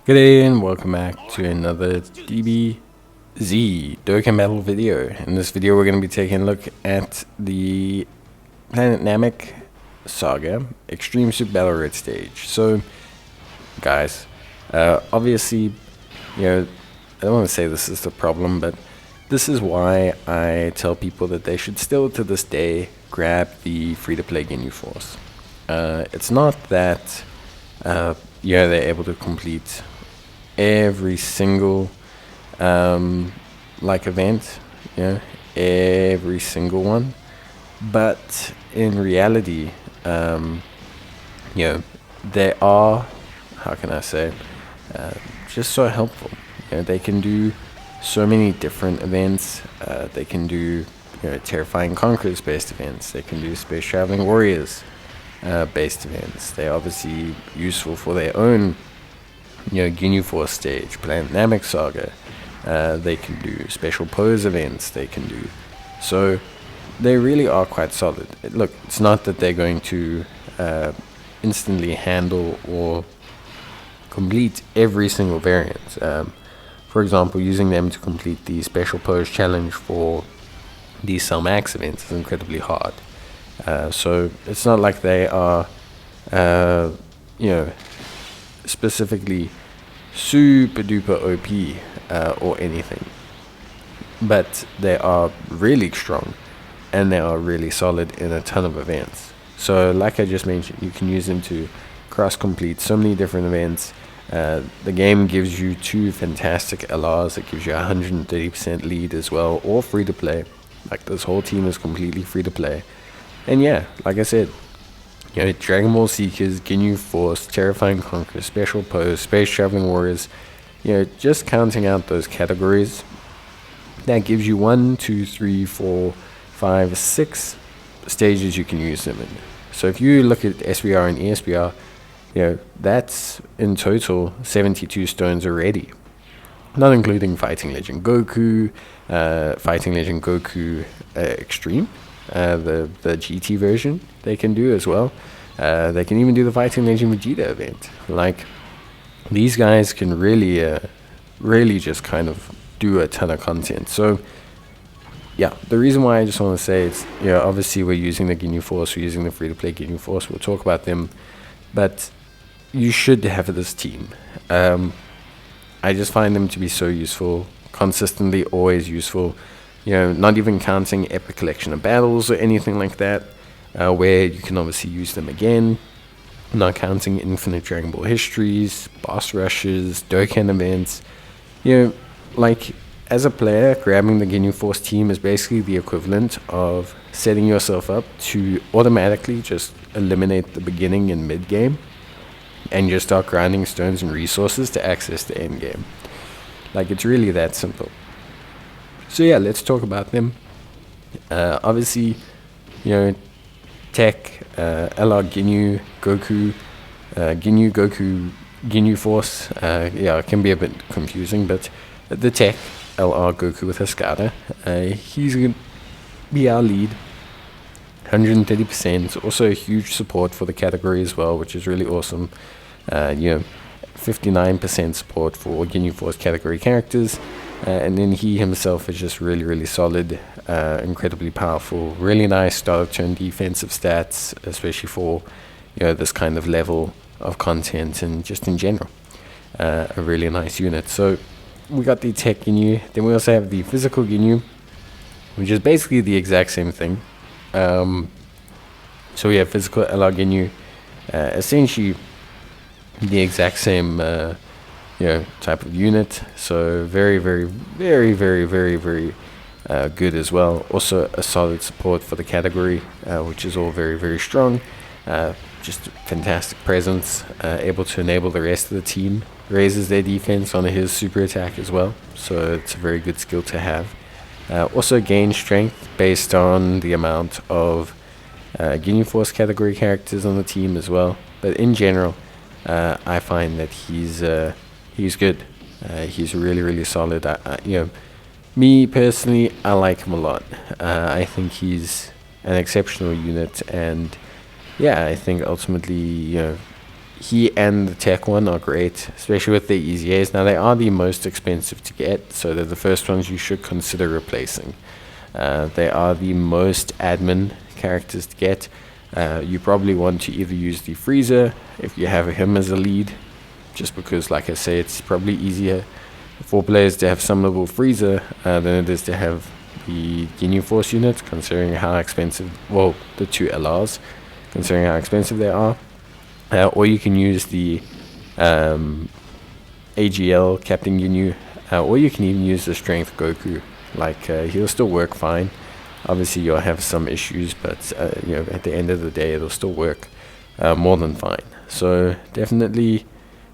Good day and welcome back to another Dbz Dokkan battle video. In this video we're going to be taking a look at the Planet Namek Saga Extreme Super Battle Red stage. So guys, obviously, I don't want to say this is the problem, but this is why I tell people that they should still to this day grab the free-to-play Ginyu Force. It's not that they're able to complete every single event, every single one, but in reality, they are, how can I say, just so helpful. They can do so many different events. They can do terrifying conquerors based events. They can do space traveling warriors based events. They're obviously useful for their own Ginyu Force stage, Planet Namek Saga. They can do special pose events. They can do, so they really are quite solid. Look, it's not that they're going to instantly handle or complete every single variant. For example, using them to complete the special pose challenge for the Cell Max event is incredibly hard. So it's not like they are, specifically super duper OP or anything, but they are really strong and they are really solid in a ton of events. So like I just mentioned, you can use them to cross complete so many different events. The game gives you 2 fantastic LRs. It gives you 130% lead as well, or free to play. Like, this whole team is completely free to play. And yeah, like I said, Dragon Ball Seekers, Ginyu Force, Terrifying Conqueror, Special Pose, Space Traveling Warriors, just counting out those categories, that gives you 1, 2, 3, 4, 5, 6 stages you can use them in. So if you look at SBR and ESBR, that's in total 72 stones already, not including Fighting Legend Goku, Extreme, the GT version they can do as well. They can even do the Fighting Legend Vegeta event. Like, these guys can really just kind of do a ton of content. So yeah, the reason why I just want to say it's, obviously we're using the Ginyu Force, we're using the free-to-play Ginyu Force, we'll talk about them, but you should have this team. I just find them to be so useful, consistently always useful, not even counting Epic Collection of Battles or anything like that, where you can obviously use them again, not counting Infinite Dragon Ball Histories, Boss Rushes, Dokkan events. Like, as a player, grabbing the Ginyu Force team is basically the equivalent of setting yourself up to automatically just eliminate the beginning and mid game and just start grinding stones and resources to access the end game. Like, it's really that simple. So yeah, let's talk about them. Obviously, Tech, LR Ginyu, Goku, Ginyu Force, it can be a bit confusing, but the Tech, LR Goku with Esbr, he's going to be our lead, 130%, also a huge support for the category as well, which is really awesome. 59% support for Ginyu Force category characters, and then he himself is just really solid, incredibly powerful, really nice start of turn defensive stats, especially for this kind of level of content and just in general, a really nice unit. So we got the Tech Ginyu, then we also have the physical Ginyu, which is basically the exact same thing. So we have physical LR Ginyu, essentially the exact same type of unit, so very good as well. Also a solid support for the category, which is all very strong. Just fantastic presence, able to enable the rest of the team, raises their defense on his super attack as well, so it's a very good skill to have. Also gain strength based on the amount of Ginyu Force category characters on the team as well, but in general, I find that he's good. He's really solid. Me personally, I like him a lot. I think he's an exceptional unit, and yeah, I think ultimately, he and the tech one are great, especially with the EZAs. Now, they are the most expensive to get, so they're the first ones you should consider replacing. They are the most admin characters to get. You probably want to either use the Freezer if you have him as a lead, just because, like I say, it's probably easier for players to have some level Freezer than it is to have the Ginyu Force unit, considering how expensive, well, the two LRs, considering how expensive they are. Or you can use the AGL Captain Ginyu, or you can even use the Strength Goku. Like, he'll still work fine. Obviously, you'll have some issues, but at the end of the day, it'll still work more than fine. So definitely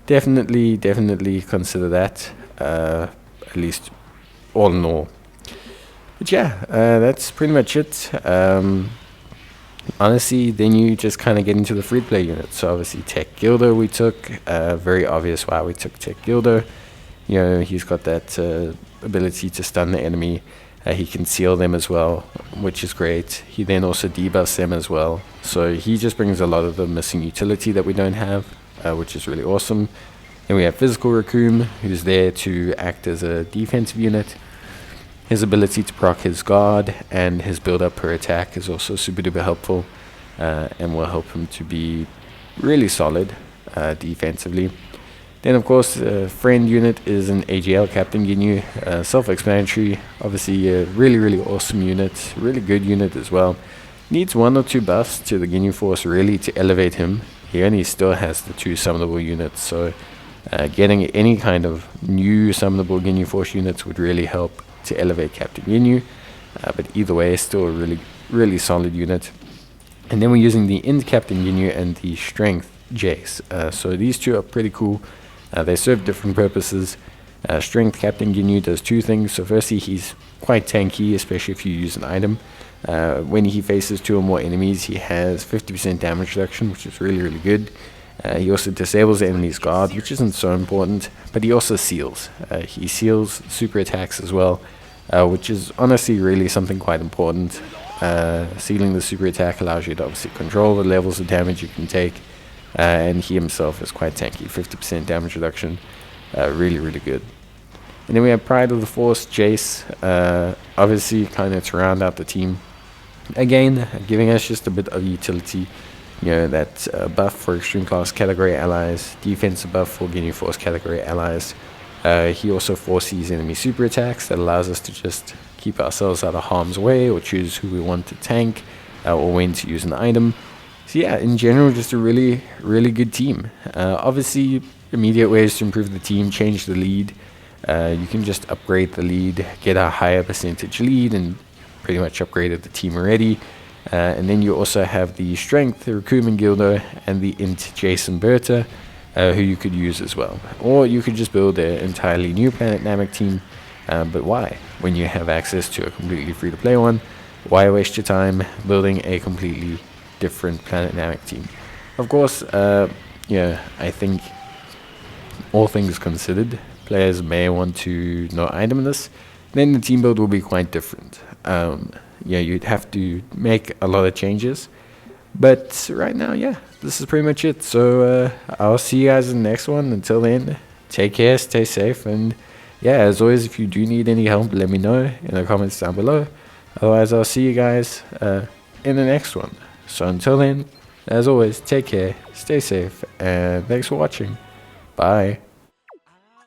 consider that, at least all in all. But yeah, that's pretty much it. Honestly, then you just kind of get into the free-to-play units. So obviously Tech Gildo we took, very obvious why we took Tech Gildo. He's got that ability to stun the enemy. He can seal them as well, which is great. He then also debuffs them as well. So he just brings a lot of the missing utility that we don't have, which is really awesome. Then we have Physical Raccoon, who's there to act as a defensive unit. His ability to proc his guard and his build-up per attack is also super duper helpful, and will help him to be really solid defensively. Then, of course, friend unit is an AGL Captain Ginyu, self-explanatory. Obviously, a really awesome unit, really good unit as well. Needs 1 or 2 buffs to the Ginyu Force really to elevate him. He only still has the 2 summonable units, so getting any kind of new summonable Ginyu Force units would really help to elevate Captain Ginyu. But either way, still a really solid unit. And then we're using the Int Captain Ginyu and the Strength Jace. So these two are pretty cool. They serve different purposes. Strength Captain Ginyu does 2 things. So firstly, he's quite tanky, especially if you use an item. When he faces 2 or more enemies, he has 50% damage reduction, which is really good. He also disables the enemy's guard, which isn't so important, but he also seals. He seals super attacks as well, which is honestly really something quite important. Sealing the super attack allows you to obviously control the levels of damage you can take. And he himself is quite tanky, 50% damage reduction, really good. And then we have Pride of the Force, Jace, obviously kind of to round out the team. Again, giving us just a bit of utility, that buff for extreme class category allies, defensive buff for Ginyu Force category allies. He also foresees enemy super attacks that allows us to just keep ourselves out of harm's way or choose who we want to tank or when to use an item. So yeah, in general, just a really good team. Obviously, immediate ways to improve the team: change the lead. You can just upgrade the lead, get a higher percentage lead, and pretty much upgraded the team already. And then you also have the Strength, the Raccoon Gildo, and the Int Jason Berta, who you could use as well. Or you could just build an entirely new Planet Namek team. But why? When you have access to a completely free-to-play one, why waste your time building a completely different Planet Namek team? Of course, I think all things considered, players may want to know item this. Then the team build will be quite different. You'd have to make a lot of changes. But right now, this is pretty much it. So I'll see you guys in the next one. Until then, take care, stay safe, and as always, if you do need any help, let me know in the comments down below. Otherwise, I'll see you guys in the next one. So until then, as always, take care, stay safe, and thanks for watching. Bye.